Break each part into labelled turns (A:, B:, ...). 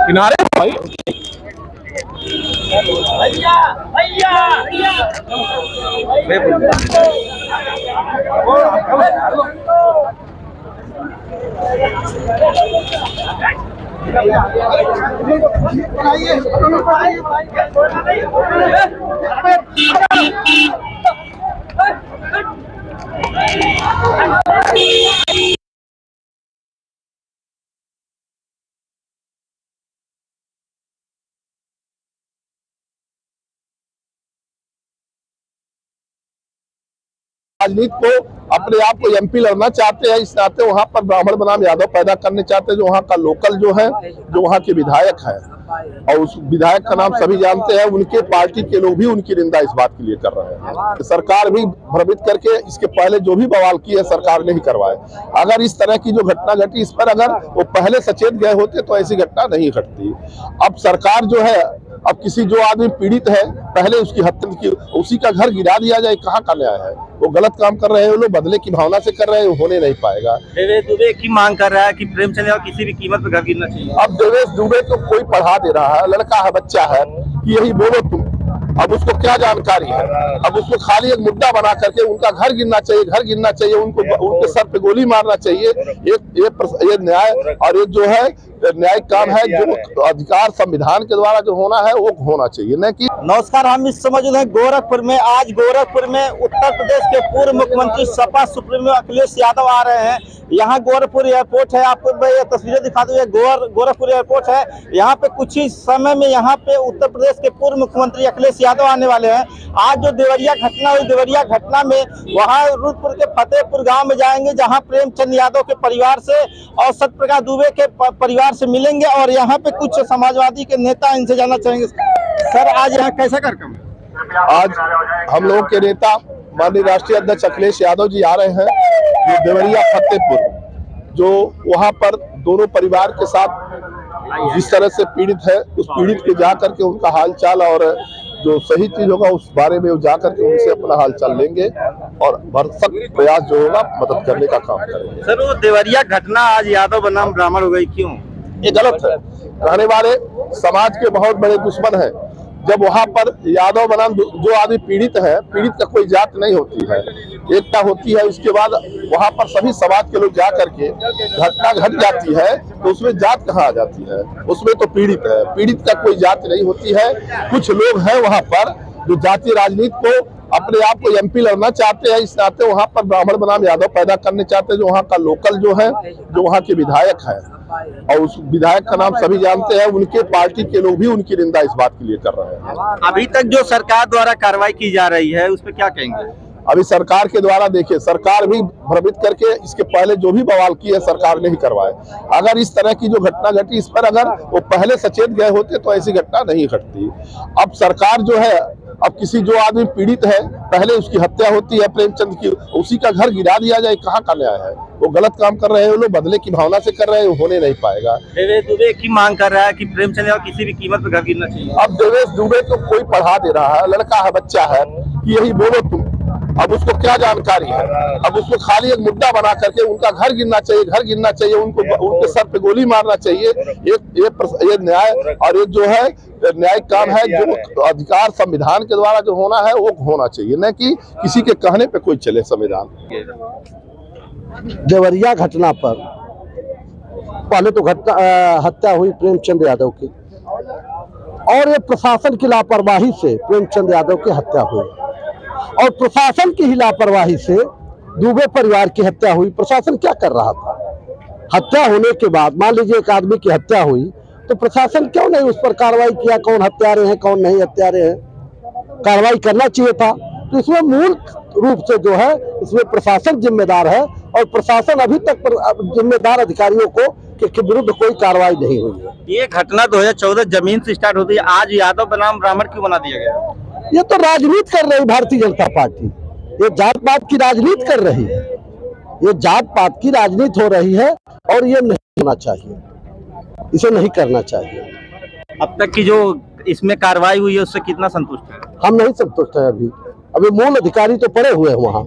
A: किनारे भाई राजनीति को अपने आप को एमपी लड़ना चाहते हैं, इस नाते वहाँ पर ब्राह्मण बनाम यादव पैदा करने चाहते हैं, जो वहाँ का लोकल जो है, जो वहाँ के विधायक है, और उस विधायक का नाम सभी जानते हैं। उनके पार्टी के लोग भी उनकी निंदा इस बात के लिए कर रहे हैं। सरकार भी भ्रमित करके इसके पहले जो भी बवाल किए सरकार ने ही करवाए। अगर इस तरह की जो घटना घटी, इस पर अगर वो पहले सचेत गए होते तो ऐसी घटना नहीं घटती। अब सरकार जो है, अब किसी जो आदमी पीड़ित है पहले उसकी हत्या की, उसी का घर गिरा दिया जाए, कहाँ का न्याय है? वो गलत काम कर रहे हैं, वो लोग बदले की भावना से कर रहे हैं, होने नहीं पाएगा।
B: देवेश दुबे की मांग कर रहा है कि प्रेमचंद यादव किसी भी कीमत पर घर गिरना चाहिए।
A: अब देवेश दुबे को कोई पढ़ा दे रहा है, लड़का है, बच्चा है, कि यही बोलो तुम। अब उसको क्या जानकारी है? अब उसको खाली एक मुद्दा बना करके उनका घर गिरना चाहिए, घर गिरना चाहिए, उनको उनके सर पे गोली मारना चाहिए। ये न्याय और ये जो है न्यायिक काम है, जो अधिकार संविधान के द्वारा जो होना है वो होना चाहिए, न कि।
B: नमस्कार, हम इस समय मौजूद हैं गोरखपुर में। आज गोरखपुर में उत्तर प्रदेश के पूर्व मुख्यमंत्री सपा सुप्रीमो अखिलेश यादव आ रहे हैं। यहाँ गोरखपुर एयरपोर्ट है, आपको मैं ये तस्वीरें दिखा दूं, गोरखपुर एयरपोर्ट है। यहाँ पे कुछ ही समय में यहाँ पे उत्तर प्रदेश के पूर्व मुख्यमंत्री अखिलेश यादव आने वाले हैं। आज जो देवरिया घटना हुई, देवरिया घटना में वहाँ रुद्रपुर के फतेहपुर गाँव में जाएंगे, जहाँ प्रेमचंद यादव के परिवार से और सत्यप्रकाश दुबे के परिवार से मिलेंगे, और यहाँ पे कुछ समाजवादी के नेता इनसे जानना चाहेंगे। सर, आज यहाँ कैसा कार्यक्रम है?
A: आज हम लोगों के नेता माननीय राष्ट्रीय अध्यक्ष अखिलेश यादव जी आ रहे हैं, जो देवरिया फतेहपुर, जो वहाँ पर दोनों परिवार के साथ जिस तरह से पीड़ित है, उस पीड़ित के जा करके उनका हालचाल और जो सही चीज होगा उस बारे में जा करके उनसे अपना हालचाल लेंगे और भरसक प्रयास जो होगा मदद करने का काम करेंगे।
B: सर, वो देवरिया घटना आज यादव बनाम ब्राह्मण हो गई, क्यों?
A: ये गलत है। रहने वाले समाज के बहुत बड़े दुश्मन हैं। जब वहाँ पर यादव बनाम जो आदमी पीड़ित है, पीड़ित का कोई जात नहीं होती है, एकता होती है। उसके बाद वहाँ पर सभी समाज के लोग जा करके घटना घट जाती है तो उसमें जात कहाँ आ जाती है? उसमें तो पीड़ित है, पीड़ित का कोई जात नहीं होती है। कुछ लोग हैं वहाँ पर जो जातीय राजनीति को अपने आप को एमपी लड़ना चाहते हैं, इस नाते वहाँ पर ब्राह्मण बनाम यादव पैदा करने चाहते हैं, जो वहाँ का लोकल जो है, जो वहाँ के विधायक है, और उस विधायक का नाम सभी जानते हैं। उनके पार्टी के लोग भी उनकी निंदा इस बात के लिए कर रहे हैं।
B: अभी तक जो सरकार द्वारा कार्रवाई की जा रही है उस पर क्या कहेंगे?
A: अभी सरकार के द्वारा देखिए, सरकार भी भ्रमित करके इसके पहले जो भी बवाल किए सरकार ने ही करवाए। अगर इस तरह की जो घटना घटी, इस पर अगर वो पहले सचेत गए होते तो ऐसी घटना नहीं घटती। अब सरकार जो है, अब किसी जो आदमी पीड़ित है पहले उसकी हत्या होती है प्रेमचंद की, उसी का घर गिरा दिया जाए, कहाँ का न्याय है? वो गलत काम कर रहे हैं, वो लोग बदले की भावना से कर रहे हैं, होने नहीं पाएगा।
B: देवेश दुबे की मांग कर रहा है कि प्रेमचंद यादव किसी भी कीमत पर घर गिरना चाहिए।
A: अब देवेश दुबे को कोई पढ़ा दे रहा है, लड़का है, बच्चा है, कि यही बोलो तुम। अब उसको क्या जानकारी है? अब उसको खाली एक मुद्दा बना करके उनका घर गिरना चाहिए, घर गिरना चाहिए, उनको उनके सर पे गोली मारना चाहिए। ये न्याय और ये जो है न्यायिक काम है, जो अधिकार संविधान के द्वारा जो होना है वो होना चाहिए, न कि किसी के कहने पे कोई चले संविधान।
C: देवरिया घटना पर पहले तो हत्या हुई प्रेमचंद यादव की, और ये प्रशासन की लापरवाही से प्रेमचंद यादव की हत्या हुई, और प्रशासन की ही लापरवाही से दुबे परिवार की हत्या हुई। प्रशासन क्या कर रहा था? हत्या होने के बाद मान लीजिए एक आदमी की हत्या हुई तो प्रशासन क्यों नहीं उस पर कार्रवाई किया? कौन हत्यारे हैं, कौन नहीं हत्यारे हैं, कार्रवाई करना चाहिए था। तो इसमें मूल रूप से जो है इसमें प्रशासन जिम्मेदार है, और प्रशासन अभी तक जिम्मेदार अधिकारियों को के विरुद्ध कोई कार्रवाई नहीं हुई है।
B: ये घटना 2014 जमीन से स्टार्ट होती है, आज यादव बनाम ब्राह्मण क्यों बना दिया गया?
C: ये तो राजनीति कर रही भारतीय जनता पार्टी, ये जात पात की राजनीति कर रही है, ये जात पात की राजनीति हो रही है, और ये नहीं होना चाहिए, इसे नहीं करना चाहिए।
B: अब तक की जो इसमें कार्रवाई हुई है उससे कितना संतुष्ट है?
C: हम नहीं संतुष्ट है। अभी मूल अधिकारी तो पड़े हुए हैं वहाँ,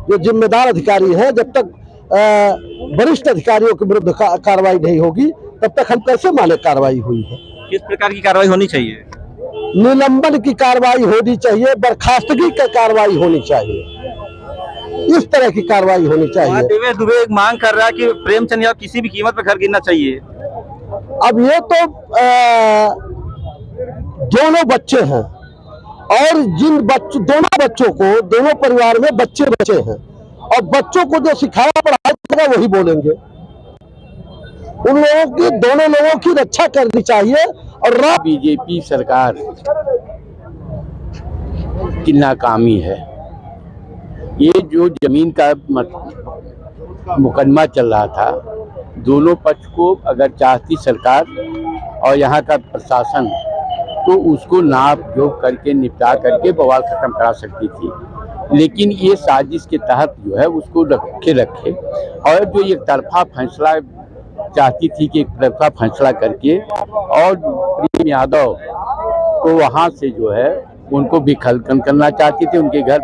C: जो जिम्मेदार अधिकारी हैं। जब तक वरिष्ठ अधिकारियों के विरुद्ध कार्रवाई नहीं होगी, तब तक हम कैसे माने कार्रवाई हुई है।
B: किस प्रकार की कार्रवाई होनी चाहिए?
C: निलंबन की कार्रवाई होनी चाहिए, बर्खास्तगी की कार्रवाई होनी चाहिए, इस तरह की कार्रवाई होनी चाहिए।
B: देवेश दुबे एक मांग कर रहा है कि प्रेमचंद यादव किसी भी कीमत पर घर गिरना चाहिए।
C: अब ये तो दोनों बच्चे हैं, और दोनों बच्चों को, दोनों परिवार में बच्चे हैं, और बच्चों को जो सिखाया पढ़ाया वही बोलेंगे। उन लोगों की, दोनों लोगों की रक्षा करनी चाहिए। और
D: बीजेपी सरकार की नाकामी है। ये जो जमीन का मुकदमा चल रहा था, दोनों पक्ष को अगर चाहती सरकार और यहाँ का प्रशासन तो उसको नाप जोख करके निपटा करके बवाल खत्म करा सकती थी, लेकिन ये साजिश के तहत जो है उसको रखे और जो एक तरफा फैसला चाहती थी कि एक तरफा फैसला करके और प्रेम यादव को वहाँ से जो है उनको विखंडन करना चाहती थी, उनके घर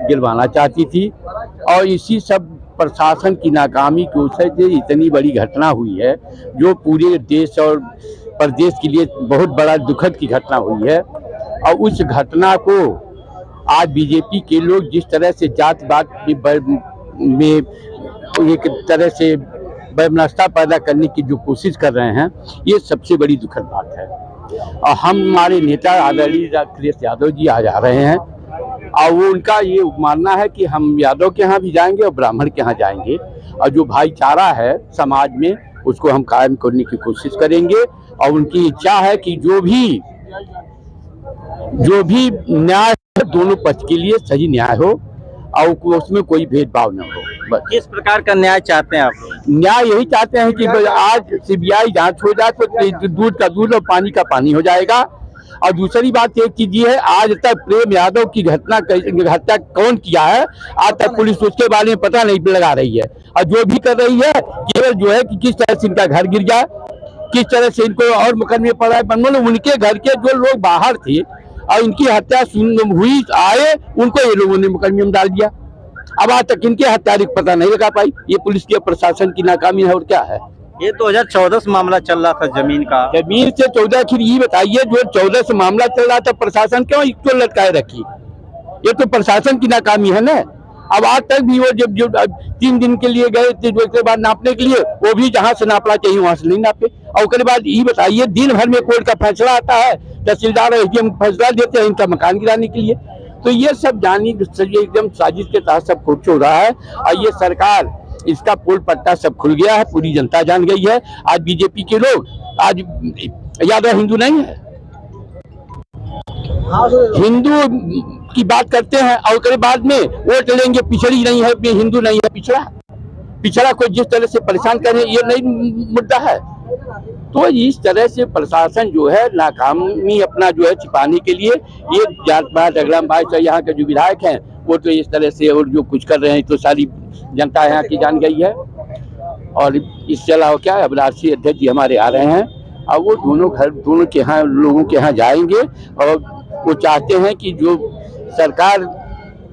D: गिरवाना चाहती थी। और इसी सब प्रशासन की नाकामी की वजह से इतनी बड़ी घटना हुई है, जो पूरे देश और प्रदेश के लिए बहुत बड़ा दुखद की घटना हुई है। और उस घटना को आज बीजेपी के लोग जिस तरह से जात-पात में एक तरह से वैमनस्यता पैदा करने की जो कोशिश कर रहे हैं, ये सबसे बड़ी दुखद बात है। और हमारे नेता आदरणीय अखिलेश यादव जी आज आ रहे हैं, और वो उनका ये मानना है कि हम यादव के यहाँ भी जाएंगे और ब्राह्मण के यहाँ जाएंगे, और जो भाईचारा है समाज में उसको हम कायम करने की कोशिश करेंगे। और उनकी इच्छा है कि जो भी न्याय दोनों पक्ष के लिए सही न्याय हो और उसमें कोई भेदभाव न हो। बस
B: किस प्रकार का न्याय चाहते हैं आप?
D: न्याय यही चाहते हैं कि आज सीबीआई जांच हो जाए तो दूध का दूध और पानी का पानी हो जाएगा। और दूसरी बात एक चीज ये है, आज तक प्रेम यादव की हत्या कौन किया है, आज तक पुलिस उसके बारे में पता नहीं लगा रही है। और जो भी कर रही है केवल जो है कि किस तरह से इनका घर गिर जाए, किस तरह से इनको और मुकदमे पड़ा है। मतलब उनके घर के जो लोग बाहर थे और इनकी हत्या हुई आए, उनको ये लोगों ने मुकदमे में डाल दिया। अब आज तक इनके हत्यारे पता नहीं लगा पाई। ये पुलिस के प्रशासन की नाकामी है और क्या है।
B: ये 2014 से मामला चल रहा था जमीन का।
D: जमीन से 14 फिर ये बताइए, जो 14 से मामला चल रहा था प्रशासन क्यों इसको लटकाए रखी? ये तो प्रशासन की नाकामी है ना। अब आज तक भी वो जब 3 दिन के लिए गए थे, उसके बाद नापने के लिए, वो भी जहाँ से नापना चाहिए वहां से नहीं नापे। और उसके बाद ये बताइए, दिन भर में कोर्ट का फैसला आता है, तहसीलदार और एसडीएम फैसला देते हैं इनका मकान गिराने के लिए। तो ये सब एकदम साजिश के तहत सब कुछ हो रहा है। और ये सरकार, इसका पोल पट्टा सब खुल गया है, पूरी जनता जान गई है। आज बीजेपी के लोग, आज यादव हिंदू नहीं है, हिंदू की बात करते हैं और उसके बाद में वोट लेंगे पिछड़ी नहीं है, हिंदू नहीं है, पिछड़ा को जिस तरह से परेशान कर रहे हैं, ये नहीं मुद्दा है। तो इस तरह से प्रशासन जो है नाकामी अपना जो है छिपाने के लिए ये जात-पात अगलाम-बाज यहाँ के जो विधायक हैं वो तो इस तरह से और जो कुछ कर रहे हैं, तो सारी जनता यहाँ की जान गई है। और इसके अलावा क्या है, अब राष्ट्रीय अध्यक्ष जी हमारे आ रहे हैं और वो दोनों के यहाँ लोगों के यहाँ जाएंगे और वो चाहते हैं कि जो सरकार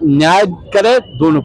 D: न्याय करे दोनों